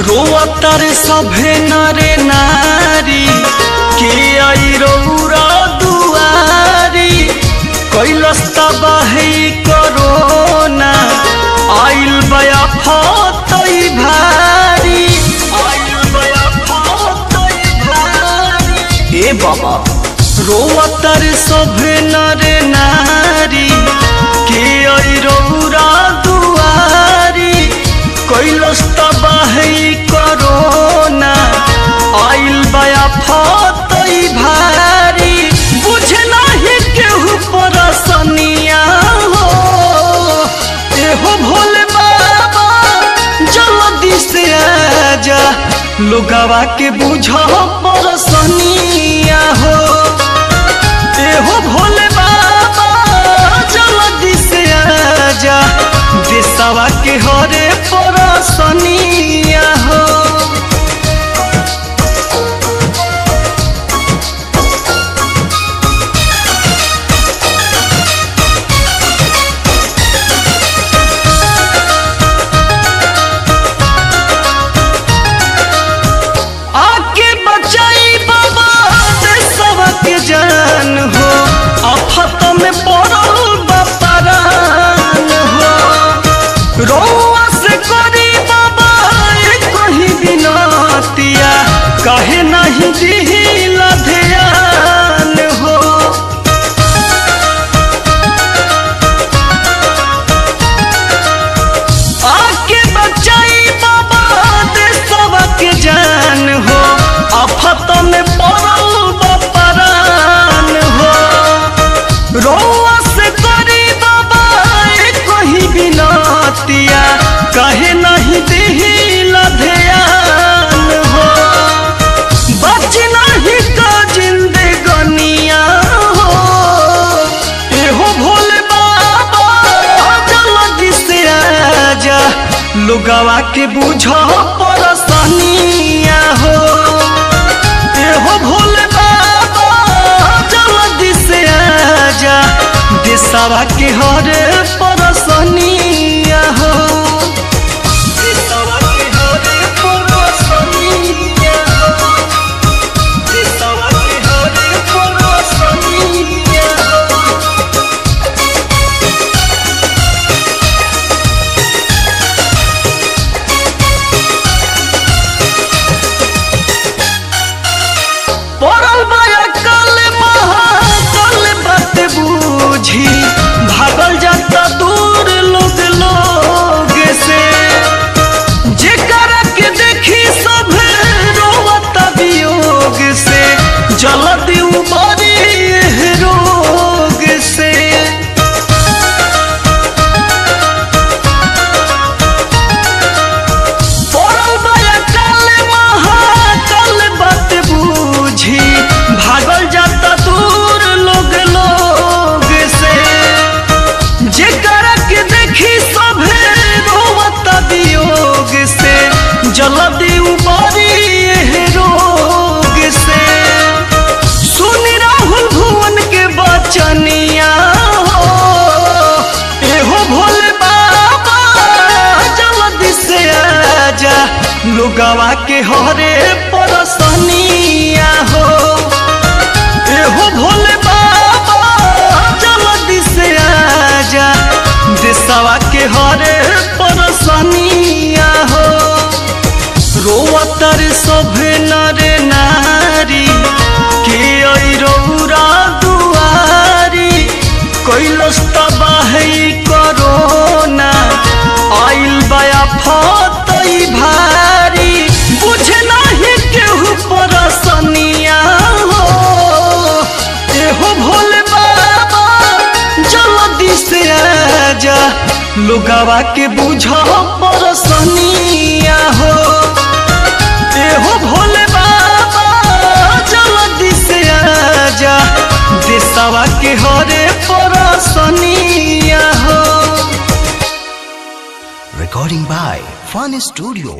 रोअतर सभे नरे नारी के आई रौरा दुआरी कैलस तबाही कोरोना आइल बया फतई भारी ए बाबा रोअतर सभे नरे नारी के आई रौरा दुआरी कैलस तबाही कोरोना आइल बया फतई भारी बुझे नहीं केहू परसनिया हो एहो भोले बाबा जल्दी से आजा लोगवा के बुझा परसनिया हो एहो भोले बाबा जल्दी से आजा देशवा के हरे परसनिया हो। आके बचाई बाबा देशवा के जान हो आफत में पड़ल बपरान हो रोआ से करी बाबा कहीं बिनतिया कहे नहीं दिला ध्यान हो आके बचाई बाबा देशवा के जान हो आफत में पड़ल बपरान हो रोआ से करी बाबा कहीं बिनतिया कहे नहीं दिला ध्यान हो बच नहीं का जिंदगनिया हो एहो भोले बाबा जल्दी से आजा लोगवा के बुझा परसनिया हो एहो भोले बाबा जल्दी से आजा देशवा के हरे परसनिया हो देशवा के हरे परसनिया हो देशवा के हरे परसनिया हो। पड़ल बया कल महाकल बात बूझी भागल जाता दूर लोग से जेकर के देखी सब रोवता वियोग से जल्दी उबरी रोग से पड़ल बया कल महाकल बात बूझी भागल जाता दूर लोग से जेकर के देखी सभे रोवता वियोग से जल्दी उबरी रोग से सुनी राहुल भुवन के बचनिया हो एहो भोले बाबा जल्दी से आजा लोगवा के हरे परसनिया हो एहो भोले बाबा जल्दी से आजा देशवा के हरे परसनिया हो रोअतर सभे नरे नारी के आई रौरा दुआरी कैलस तबाही कोरोना आइल बया फतई भारी बुझे नहीं केहू परसनिया हो एहो भोले बाबा जल्दी से आजा लोगवा के बुझा परसनिया हो एहो भोले बाबा जल्दी से आजा देशवा के हरे परसनिया हो। Recording by Fun Studio।